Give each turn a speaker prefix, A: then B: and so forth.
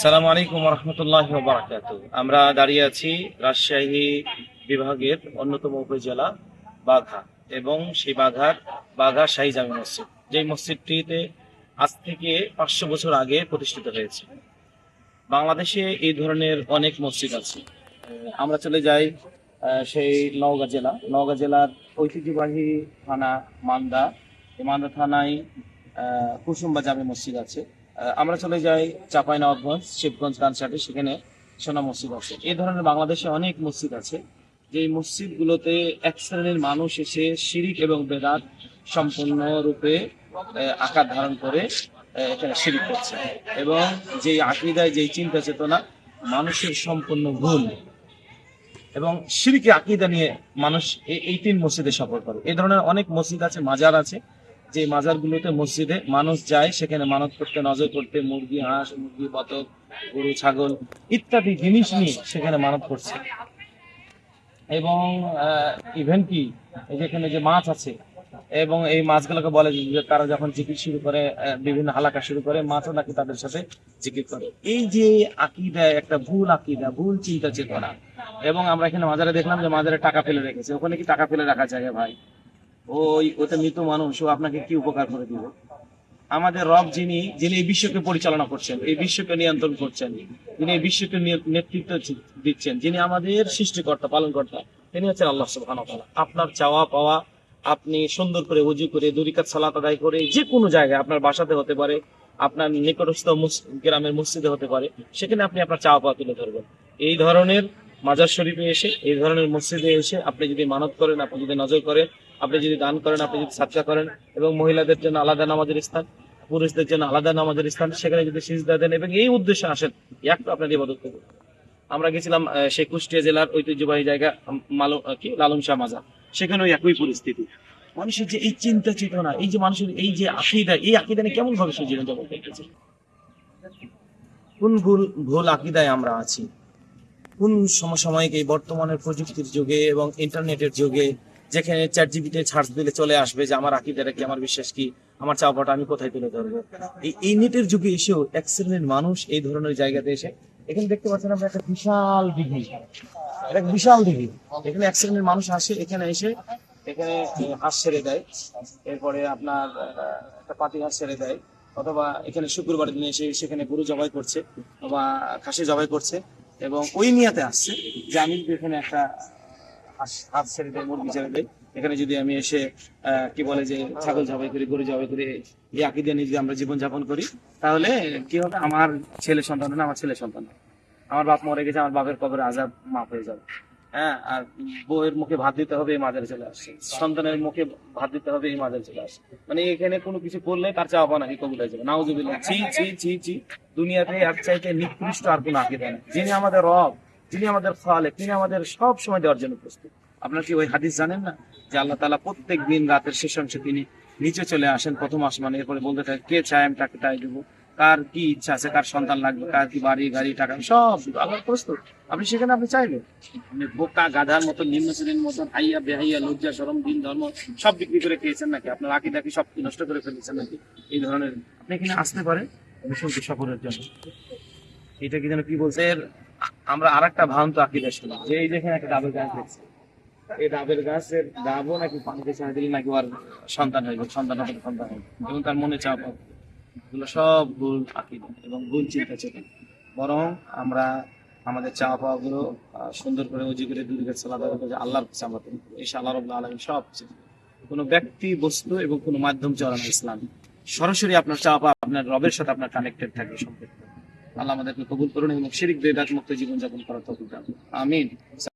A: সালামু আলাইকুম রহমতুল্লাহ বারাকাত। আমরা দাঁড়িয়ে আছি রাজশাহী বিভাগের অন্যতম উপজেলা বাঘা, এবং সেই বাঘা শাহী জামে মসজিদ, যে মসজিদটিতে আজ থেকে 500 বছর আগে প্রতিষ্ঠিত হয়েছে। বাংলাদেশে এই ধরনের অনেক মসজিদ আছে। আমরা চলে যাই সেই নওগাঁ জেলার ঐতিহ্যবাহী থানা মান্দা। এই মান্দা থানায় কুসুম্বা জামে মসজিদ আছে। আমরা চলে যাই চাঁপাইনবাবগঞ্জ, শিবগঞ্জ, কানসাটে, সেখানে সোনা মসজিদ আছে। এই ধরনের বাংলাদেশে অনেক মসজিদ আছে, যে মসজিদগুলোতে এক শ্রেণীর মানুষ এসে শিরিক এবং বেদাত সম্পূর্ণরূপে আকার ধারণ করে এখানে শিরিক করছে, এবং যেই আকীদায়, যেই চিন্তা চেতনা মানুষের সম্পূর্ণ ভুল, এবং শিরকি আকীদা নিয়ে মানুষ এই তিন মসজিদে সফর করে। এই ধরনের অনেক মসজিদ আছে, মাজার আছে, যে মাজারগুলোতে মসজিদে মানুষ যায় সেখানে মানত করতে, নজর করতে, মুরগি, হাঁস, মুরগি, বতক, গরু, ছাগল ইত্যাদি জিনিস নিয়ে সেখানে মানত করছে। এবং ইভেন কি যেখানে যে মাছ আছে, এবং এই মাছগুলোকে বলে যে তারা যখন জিকির শুরু করে, বিভিন্ন হালাকা শুরু করে, মাছও নাকি তাদের সাথে জিকির করে। এই যে আকীদা, একটা ভুল আকীদা, ভুল চিন্তা চেতনা। এবং আমরা এখানে মাজারে দেখলাম যে মাজারে টাকা ফেলে রেখেছে। ওখানে কি টাকা ফেলে রাখা যায় ভাই? ওতে মৃত মানুষ, ও আপনাকে কি উপকার করে দিবে? আমাদের রব, যিনি যিনি এই বিশ্বকে পরিচালনা করছেন, এই বিশ্বকে নিয়ন্ত্রণ করছেন, যিনি এই বিশ্বকে নেতৃত্ব দিচ্ছেন, যিনি আমাদের সৃষ্টিকর্তা, পালনকর্তা, তিনি হচ্ছেন আল্লাহ সুবহানাহু ওয়া তাআলা। আপনার চাওয়া পাওয়া, আপনি সুন্দর করে ওযু করে 2 রাকাত সালাত আদায় করে যে কোনো জায়গায়, আপনার বাসাতে হতে পারে, আপনার নিকটস্থ গ্রামের মসজিদে হতে পারে, সেখানে আপনি আপনার চাওয়া পাওয়া তুলে ধরবেন। এই ধরনের মাজার শরীফে এসে, এই ধরনের মসজিদে এসে আপনি যদি মানত করেন, আপনি যদি নজর করেন, আপনি যদি দান করেন, আপনি যদি সাদকা করেন, এবং মহিলাদের জন্য আলাদা নামাজের স্থান, পুরুষদের জন্য আলাদা নামাজের স্থান, সেখানে যদি সিজদা দেন এবং এই উদ্দেশ্যে আসেন, একটু আপনার ইবাদত করবেন। আমরা গেছিলাম সেই কুষ্টিয়া জেলার ঐতিহ্যবাহী জায়গা লালন শাহ মাজার। সেখানে ওই একই পরিস্থিতি। মানুষের যে এই চিন্তা চেতনা, এই যে মানুষের এই যে আকীদা, এই আকীদা নিয়ে কেমন ভাবে সে জীবনযাপন করতেছে? কোন ভুল ভুল আকীদায় আমরা আছি? কোন সমসাময়িক এই বর্তমানের প্রযুক্তির যুগে এবং ইন্টারনেটের যুগে, যেখানে চ্যাট জিপিটি সার্চ দিলে চলে আসবে যে আমার আকীদাটা কি, আমার বিশ্বাস কি, আমার চাওয়াটা আমি কোথায় তুলে ধরবো, এই নেটের যুগে এসেও এক শ্রেণীর মানুষ এই ধরনের জায়গাতে এসে, এখানে দেখতে পাচ্ছেন আমরা একটা বিশাল দিঘি, একটা বিশাল দিঘি, এখানে এক শ্রেণীর মানুষ আসে, এখানে এসে এখানে হাঁস ছেড়ে দেয়, এরপরে আপনার একটা পাতি হাঁস ছেড়ে দেয়, অথবা এখানে শুক্রবার দিনে এসে সেখানে গরু জবাই করছে বা খাসি জবাই করছে, এবং ওই নিয়াতে আসছে যে আমি যদি এখানে একটা হাঁস ছেড়ে দেয়, মুরগি ছেড়ে দেয়, এখানে যদি আমি এসে কি বলে যে ছাগল জবাই করি, গরু জবাই করি, এই আকীদা নিয়ে যদি আমরা জীবন যাপন করি, তাহলে কি হবে? আমার ছেলে সন্তান না, আমার ছেলে সন্তান, আমার বাপ মরে গেছে, আমার বাপের কবরে আযাব মাফ হয়ে যাবে। হ্যাঁ, আর বউয়ের মুখে ভাত দিতে হবে, এই মাজারে চলে আসছে, সন্তানের মুখে ভাত দিতে হবে, এই মাজারে চলে আসছে। মানে এখানে কোনো কিছু করলে তার চাওয়া পাওয়া নাকি কবুল হয়ে যাবে। নাউজুবিল্লাহ। ছি ছি ছি ছি। দুনিয়াতে আর চাইতে নিকৃষ্ট আর কোনো আকীদা নেই। যিনি আমাদের রব, যিনি আমাদের খালেক, তিনি আমাদের সব সময় দেওয়ার জন্য প্রস্তুত। আপনার কি ওই হাদিস জানেন না যে আল্লাহ তাআলা প্রত্যেক দিন রাতের শেষ অংশে তিনি নিচে চলে আসেন প্রথম আসমানে, এরপরে বলতে থাকে কে চায় আমি তাকে তাই দেবো, কার কি ইচ্ছা আছে, কার সন্তান লাগবে, কার কি বাড়ি গাড়ি টাকা সব আল্লাহ প্রস্তুত। আপনি সেখানে আপনি চাইবেন, বোকা গাধার মতো, নিম্ন শ্রেণীর মতো, হাইয়া বেহাইয়া, লজ্জা শরম, দিন ধর্ম সব বিক্রি করে খেয়েছেন নাকি? আপনার আকীদা কি সব নষ্ট করে ফেলেছেন নাকি? এই ধরনের আপনি এখানে আসতে পারেন বিশুদ্ধ সফরের জন্য। এটা কি যেন কি বলছে আমরা আর একটা ভ্রান্ত আকীদা শুনলাম যে এই যেখানে একটা ডাবের গাছ দেখছি, এই ডাবের গাছের ডাবও নাকি পানিতে ছেড়ে দিলে নাকি ওর সন্তান হইবে, সন্তান হবে, সন্তান হবে, এবং তার মনে চাপ হবে। এগুলো সব ভুল আকীদা এবং ভুল চিন্তা চেতনা। বরং আমরা আমাদের চাওয়া পাওয়া গুলো সুন্দর করে ওযু করে 2 রাকাত সালাত আদায় করে আল্লাহর কাছে আমরা করি, ইনশাআল্লাহ রাব্বুল আলামিন সব কিছু দিবেন। কোনো ব্যক্তি, বস্তু এবং কোনো মাধ্যম চলে না ইসলাম। সরাসরি আপনার চাওয়া পাওয়া আপনার রবের সাথে আপনার কানেক্টেড থাকে, সম্পৃক্ত। আল্লাহ আমাদেরকে কবুল করুন এবং শিরক বেদাত মুক্ত জীবন যাপন করার তৌফিক দান করুন। আমিন।